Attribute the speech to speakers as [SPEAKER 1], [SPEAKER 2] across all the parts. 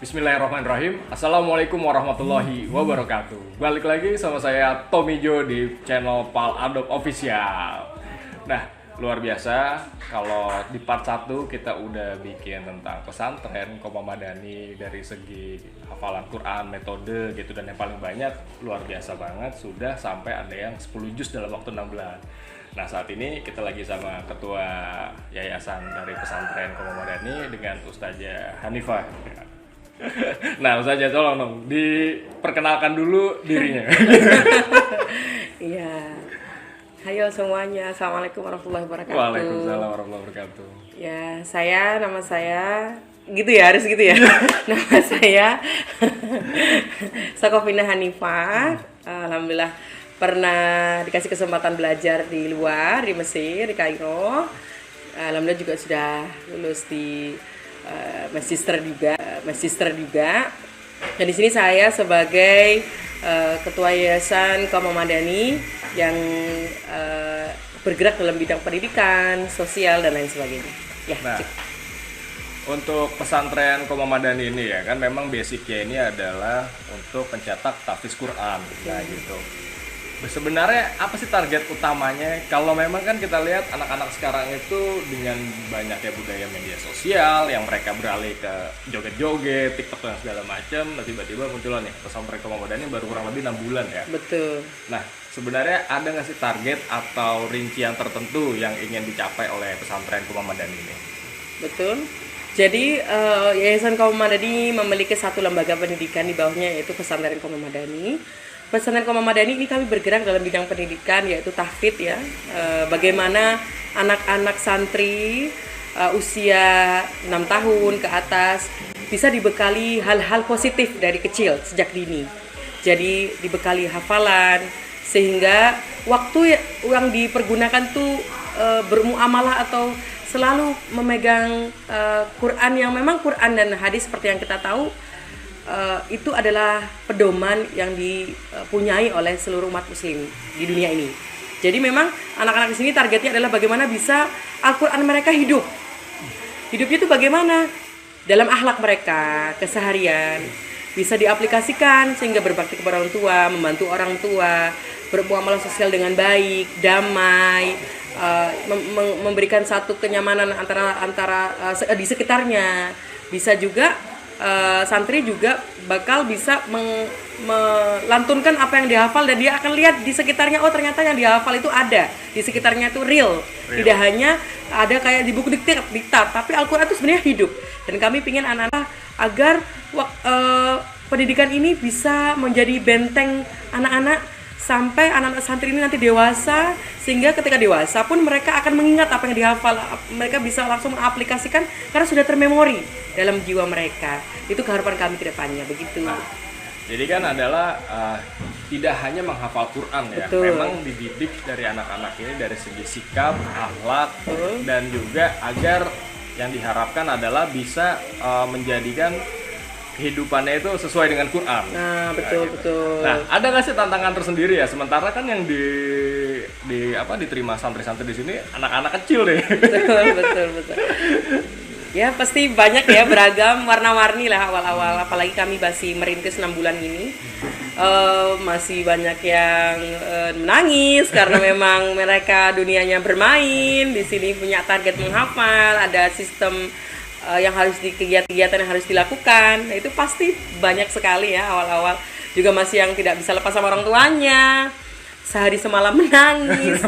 [SPEAKER 1] Bismillahirrahmanirrahim. Assalamualaikum warahmatullahi wabarakatuh. Balik lagi sama saya Tommy Jo di channel Pal Adopt Official. Nah, luar biasa kalau di part 1 kita udah bikin tentang pesantren Qoma Madani dari segi hafalan Quran, metode gitu, dan yang paling banyak luar biasa banget sudah sampai ada yang 10 juz dalam waktu 6 bulan. Nah, saat ini kita lagi sama ketua yayasan dari pesantren Qoma Madani dengan Ustazah Hanifah. Nah, Ustazah tolong dong diperkenalkan dulu dirinya.
[SPEAKER 2] Iya. Hayo semuanya. Assalamualaikum warahmatullahi wabarakatuh.
[SPEAKER 1] Waalaikumsalam warahmatullahi wabarakatuh.
[SPEAKER 2] Ya, nama saya gitu ya, harus gitu ya. Nama saya Sakofina Hanifah. Alhamdulillah pernah dikasih kesempatan belajar di luar, di Mesir, di Kairo. Alhamdulillah juga sudah lulus di magister juga. Dan di sini saya sebagai ketua yayasan Qoma Madani yang bergerak dalam bidang pendidikan, sosial dan lain sebagainya. Ya.
[SPEAKER 1] Nah, untuk pesantren Qoma Madani ini ya kan memang basicnya ini adalah untuk pencetak tahfiz Quran. Nah, gitu. Sebenarnya apa sih target utamanya? Kalau memang kan kita lihat anak-anak sekarang itu dengan banyaknya budaya media sosial yang mereka beralih ke joget-joget, TikTok dan segala macam, nah tiba-tiba munculan nih pesantren Qoma Madani baru kurang lebih 6 bulan ya.
[SPEAKER 2] Betul.
[SPEAKER 1] Nah, sebenarnya ada nggak sih target atau rincian tertentu yang ingin dicapai oleh pesantren Qoma Madani ini?
[SPEAKER 2] Betul. Jadi Yayasan Qoma Madani memiliki satu lembaga pendidikan di bawahnya, yaitu pesantren Qoma Madani. Pesantren Qoma Madani ini kami bergerak dalam bidang pendidikan, yaitu tahfidz ya. Bagaimana anak-anak santri usia 6 tahun ke atas bisa dibekali hal-hal positif dari kecil sejak dini. Jadi dibekali hafalan sehingga waktu yang dipergunakan tuh bermuamalah atau selalu memegang Quran, yang memang Quran dan hadis seperti yang kita tahu itu adalah pedoman yang dipunyai oleh seluruh umat muslim di dunia ini. Jadi memang anak-anak di sini targetnya adalah bagaimana bisa Al-Quran mereka hidup. Hidupnya itu bagaimana? Dalam akhlak mereka, keseharian, bisa diaplikasikan sehingga berbakti kepada orang tua, membantu orang tua, bermuamalah sosial dengan baik, damai, memberikan satu kenyamanan antara di sekitarnya. Bisa juga santri juga bakal bisa melantunkan apa yang dihafal, dan dia akan lihat di sekitarnya, oh ternyata yang dihafal itu ada di sekitarnya, itu real. Tidak hanya ada kayak di buku diktat, tapi Al-Quran itu sebenarnya hidup. Dan kami ingin anak-anak agar pendidikan ini bisa menjadi benteng anak-anak sampai anak-anak santri ini nanti dewasa, sehingga ketika dewasa pun mereka akan mengingat apa yang dihafal, mereka bisa langsung mengaplikasikan karena sudah termemori dalam jiwa mereka. Itu keharapan kami ke depannya, begitu.
[SPEAKER 1] Nah, jadi kan adalah tidak hanya menghafal Quran ya.
[SPEAKER 2] Betul.
[SPEAKER 1] Memang dididik dari anak-anak ini dari segi sikap, akhlak, dan juga agar yang diharapkan adalah bisa menjadikan kehidupannya itu sesuai dengan Quran.
[SPEAKER 2] Nah, betul,
[SPEAKER 1] gitu.
[SPEAKER 2] betul.
[SPEAKER 1] Nah, ada nggak sih tantangan tersendiri ya? Sementara kan yang diterima santri-santri di sini anak-anak kecil deh.
[SPEAKER 2] Betul. Ya pasti banyak ya, beragam, warna-warni lah awal-awal. Apalagi kami masih merintis 6 bulan ini. Masih banyak yang menangis karena memang mereka dunianya bermain. Di sini punya target menghafal, ada sistem yang harus kegiatan yang harus dilakukan. Nah, itu pasti banyak sekali ya awal-awal. Juga masih yang tidak bisa lepas sama orang tuanya, sehari semalam menangis.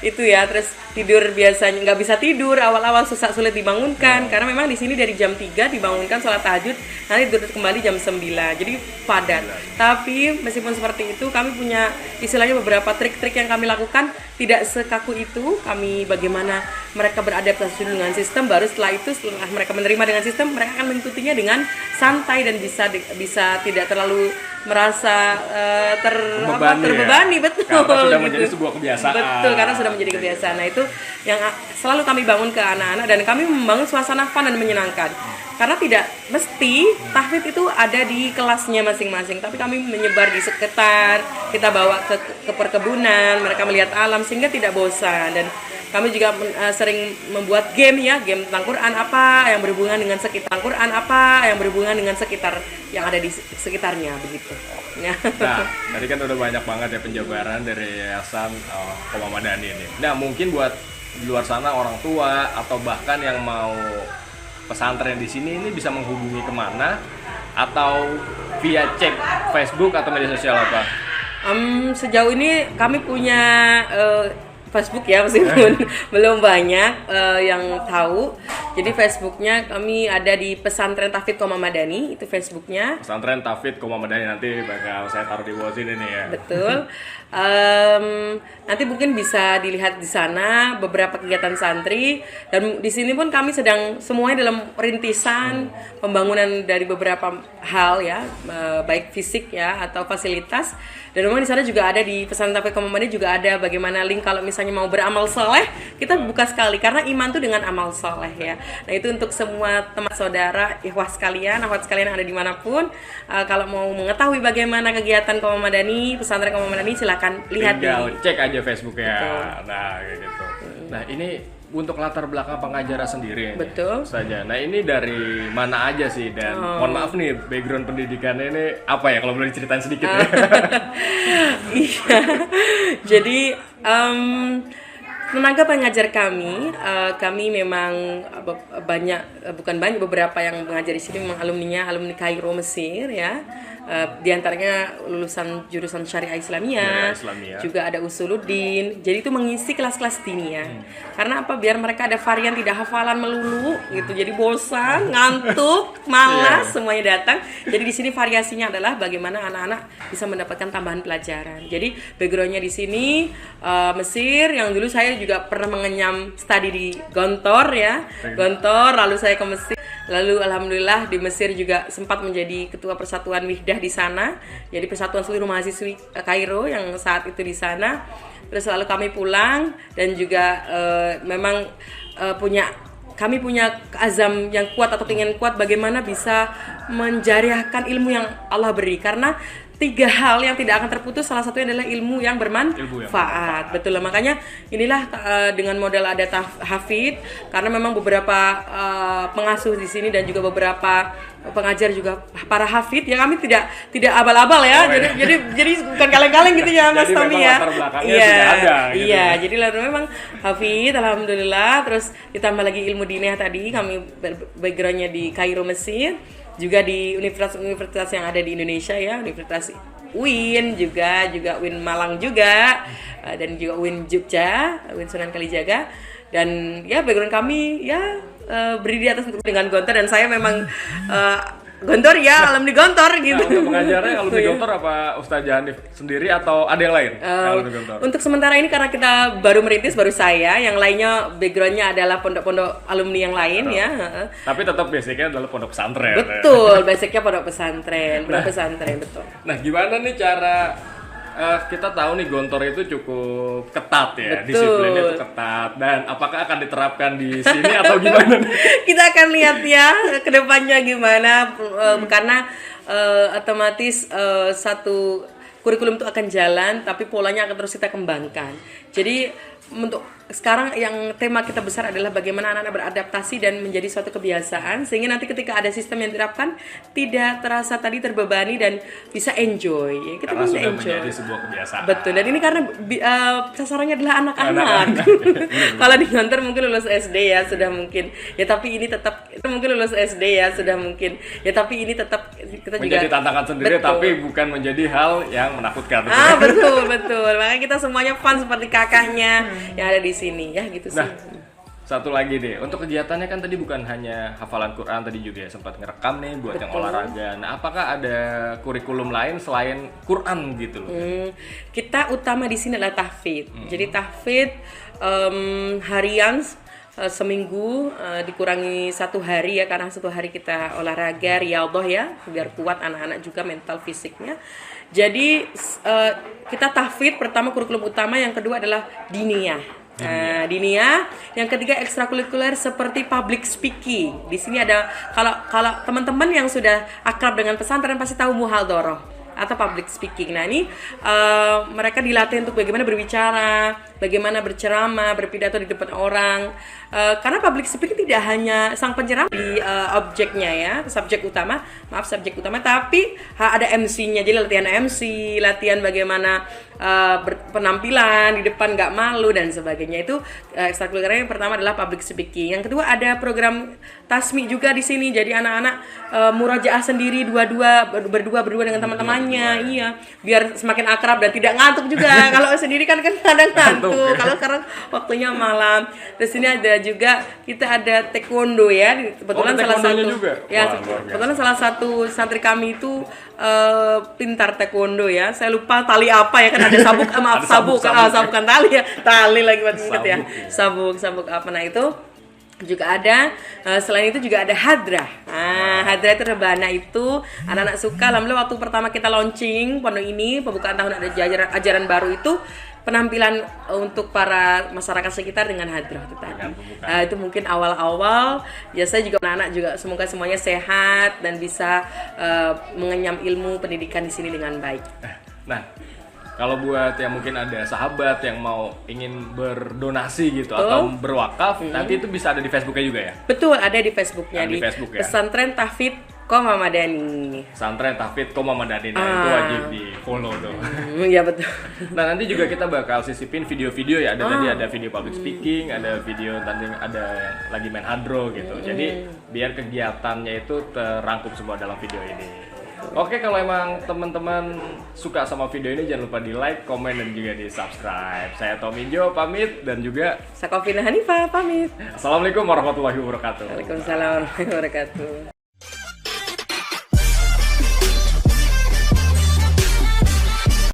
[SPEAKER 2] Itu ya, terus tidur biasanya nggak bisa tidur, awal-awal sulit dibangunkan karena memang di sini dari jam 3 dibangunkan sholat tahajud, nanti tidur kembali jam 9, jadi padat. Tapi meskipun seperti itu, kami punya istilahnya beberapa trik-trik yang kami lakukan, tidak sekaku itu. Kami bagaimana mereka beradaptasi dengan sistem, baru setelah mereka menerima dengan sistem, mereka akan mengikutinya dengan santai dan bisa tidak terlalu merasa terbebani ya? Betul.
[SPEAKER 1] Karena sudah
[SPEAKER 2] gitu.
[SPEAKER 1] Menjadi sebuah kebiasaan.
[SPEAKER 2] Betul, karena sudah menjadi kebiasaan. Nah, itu yang selalu kami bangun ke anak-anak, dan kami membangun suasana fun dan menyenangkan. Karena tidak mesti tahfidz itu ada di kelasnya masing-masing, tapi kami menyebar di sekitar, kita bawa ke perkebunan, mereka melihat alam sehingga tidak bosan. Dan Kami juga sering membuat game ya, game tentang Quran apa yang berhubungan dengan sekitar Quran apa yang berhubungan dengan sekitar yang ada di sekitarnya begitu. Ya.
[SPEAKER 1] Nah, tadi kan udah banyak banget ya penjabaran dari Yayasan Qomah Madani ini. Nah, mungkin buat di luar sana orang tua atau bahkan yang mau pesantren di sini ini bisa menghubungi kemana atau via cek Facebook atau media sosial apa?
[SPEAKER 2] Sejauh ini kami punya Facebook ya, meskipun belum banyak yang tahu. Jadi Facebooknya kami ada di Pesantren Tahfidz Qomah Madani, itu Facebooknya.
[SPEAKER 1] Pesantren Tahfidz Qomah Madani, nanti bakal saya taruh di bawah sini nih ya.
[SPEAKER 2] Betul. Nanti mungkin bisa dilihat di sana beberapa kegiatan santri, dan di sini pun kami sedang semuanya dalam rintisan pembangunan dari beberapa hal ya, baik fisik ya atau fasilitas. Dan memang di sana juga ada di Pesantren Tahfidz Qomah Madani juga ada bagaimana link kalau misalnya mau beramal soleh, kita buka sekali karena iman tuh dengan amal soleh ya. Nah itu untuk semua teman saudara, ikhwah sekalian, akhwat sekalian yang ada dimanapun, kalau mau mengetahui bagaimana kegiatan Qomah Madani, Pesantren Qomah Madani, silakan lihat.
[SPEAKER 1] Tinggal cek aja Facebooknya.
[SPEAKER 2] Betul.
[SPEAKER 1] Nah kayak gitu. Nah ini untuk latar belakang pengajaran sendiri.
[SPEAKER 2] Betul.
[SPEAKER 1] Saja. Nah ini dari mana aja sih, dan mohon maaf nih background pendidikannya ini apa ya kalau boleh diceritain sedikit ya.
[SPEAKER 2] Iya. Jadi tenaga pengajar kami memang beberapa yang mengajar di sini memang alumni Kairo Mesir ya. Di antaranya lulusan jurusan Syariah Islamiyah, juga ada Usuluddin. Jadi itu mengisi kelas-kelas diniyah. Karena apa? Biar mereka ada varian, tidak hafalan melulu gitu. Jadi bosan, ngantuk, malas semuanya datang. Jadi di sini variasinya adalah bagaimana anak-anak bisa mendapatkan tambahan pelajaran. Jadi backgroundnya di sini Mesir, yang dulu saya juga pernah mengenyam studi di Gontor ya. Gontor, lalu saya ke Mesir. Lalu alhamdulillah di Mesir juga sempat menjadi ketua Persatuan Wihdah di sana. Jadi Persatuan Seluruh Mahasiswi Kairo yang saat itu di sana. Terus lalu kami pulang dan juga memang kami punya azam yang kuat atau keinginan kuat bagaimana bisa menjariahkan ilmu yang Allah beri, karena 3 hal yang tidak akan terputus, salah satunya adalah ilmu yang bermanfaat. Betul lah, makanya inilah dengan modal ada hafid, karena memang beberapa pengasuh di sini dan juga beberapa pengajar juga para hafid ya, kami tidak abal-abal ya. Jadi bukan kaleng-kaleng gitu ya Mas Tommy ya. Iya, jadi lalu memang hafid alhamdulillah, terus ditambah lagi ilmu diniyah tadi, kami backgroundnya di Kairo Mesir, juga di universitas yang ada di Indonesia ya, Universitas UIN juga UIN Malang juga, dan juga UIN Jogja, UIN Sunan Kalijaga. Dan ya background kami ya berdiri di atas dengan Gontor, dan saya memang Gontor ya, alumni Gontor gitu.
[SPEAKER 1] Nah, untuk pengajarnya alumni Gontor apa Ustaz Hanif sendiri atau ada yang lain?
[SPEAKER 2] Untuk sementara ini karena kita baru merintis, baru saya, yang lainnya backgroundnya adalah pondok-pondok alumni yang lain ya.
[SPEAKER 1] Tapi tetap basicnya adalah pondok pesantren.
[SPEAKER 2] Betul, basicnya pondok pesantren, betul.
[SPEAKER 1] Nah, gimana nih cara kita tahu nih Gontor itu cukup ketat ya,
[SPEAKER 2] betul.
[SPEAKER 1] Disiplinnya itu ketat, dan apakah akan diterapkan di sini atau gimana nih?
[SPEAKER 2] Kita akan lihat ya ke depannya gimana, karena otomatis satu kurikulum itu akan jalan, tapi polanya akan terus kita kembangkan. Jadi untuk sekarang yang tema kita besar adalah bagaimana anak-anak beradaptasi dan menjadi suatu kebiasaan, sehingga nanti ketika ada sistem yang diterapkan tidak terasa tadi terbebani dan bisa enjoy. Kita
[SPEAKER 1] karena
[SPEAKER 2] bisa
[SPEAKER 1] sudah
[SPEAKER 2] enjoy.
[SPEAKER 1] menjadi sebuah kebiasaan.
[SPEAKER 2] Betul, dan ini karena sasarannya adalah anak-anak. Kalau di Gontor mungkin lulus SD ya sudah mungkin. Ya tapi ini tetap itu mungkin lulus SD ya sudah mungkin. Ya tapi ini tetap kita
[SPEAKER 1] menjadi
[SPEAKER 2] juga
[SPEAKER 1] tantangan sendiri, betul. Tapi bukan menjadi hal yang menakutkan.
[SPEAKER 2] Betul. Makanya kita semuanya fun seperti kakaknya yang ada di sini ya gitu sih.
[SPEAKER 1] Nah, satu lagi deh, untuk kegiatannya kan tadi bukan hanya hafalan Quran, tadi juga ya sempat ngerekam nih buat yang olahraga. Nah, apakah ada kurikulum lain selain Quran gitu loh?
[SPEAKER 2] Kita utama di sini adalah tahfidz. Jadi tahfidz harian seminggu dikurangi 1 hari ya, karena 1 hari kita olahraga riyadhah ya, biar kuat anak-anak juga mental fisiknya. Jadi kita tahfidz pertama kurikulum utama, yang kedua adalah diniyah. Diniyah, yang ketiga ekstrakurikuler seperti public speaking. Di sini ada kalau teman-teman yang sudah akrab dengan pesantren pasti tahu muhadharah atau public speaking. Nah ini mereka dilatih untuk bagaimana berbicara, bagaimana berceramah, berpidato di depan orang. Karena public speaking tidak hanya sang penceramah di subjek utama, tapi ada MC-nya. Jadi latihan MC, latihan bagaimana penampilan di depan nggak malu dan sebagainya. Itu ekstrakurikuler yang pertama adalah public speaking. Yang kedua ada program tasmi juga di sini. Jadi anak-anak murajaah sendiri berdua dengan teman-temannya. Iya, biar semakin akrab dan tidak ngantuk juga. Kalau sendiri kan kadang ngantuk. Kalau sekarang waktunya malam. Terus ini ada juga kita ada taekwondo ya. Kebetulan salah satu santri kami itu pintar taekwondo ya. Saya lupa tali apa ya, kan ada sabuk sabukan tali ya. Tali lagi buat inget ya. Sabuk apa, nah itu juga ada. Selain itu juga ada hadrah. Hadrah itu rebana, itu anak-anak suka. Alhamdulillah waktu pertama kita launching pondok ini, pembukaan tahun ada ajaran baru itu, penampilan untuk para masyarakat sekitar dengan hadrah itu tadi. Itu mungkin awal-awal. Ya saya juga anak-anak juga semoga semuanya sehat dan bisa mengenyam ilmu pendidikan di sini dengan baik.
[SPEAKER 1] Nah, kalau buat yang mungkin ada sahabat yang ingin berdonasi gitu atau berwakaf, nanti itu bisa ada di Facebooknya juga ya?
[SPEAKER 2] Betul, ada di Facebooknya, di
[SPEAKER 1] Facebook, ya?
[SPEAKER 2] Pesantren Tahfidz Qoma Madani.
[SPEAKER 1] Pesantren Tahfidz Qoma Madani, itu wajib di follow dong.
[SPEAKER 2] Iya betul.
[SPEAKER 1] Nah nanti juga kita bakal sisipin video-video ya. Tadi ada video public speaking, ada video tadi ada yang lagi main hadro gitu. Jadi biar kegiatannya itu terangkum semua dalam video ini. Oke, kalau emang teman-teman suka sama video ini jangan lupa di like, komen, dan juga di subscribe. Saya Tommy Jo pamit dan juga
[SPEAKER 2] Sakofina Hanifah pamit.
[SPEAKER 1] Assalamualaikum warahmatullahi wabarakatuh.
[SPEAKER 2] Waalaikumsalam warahmatullahi wabarakatuh.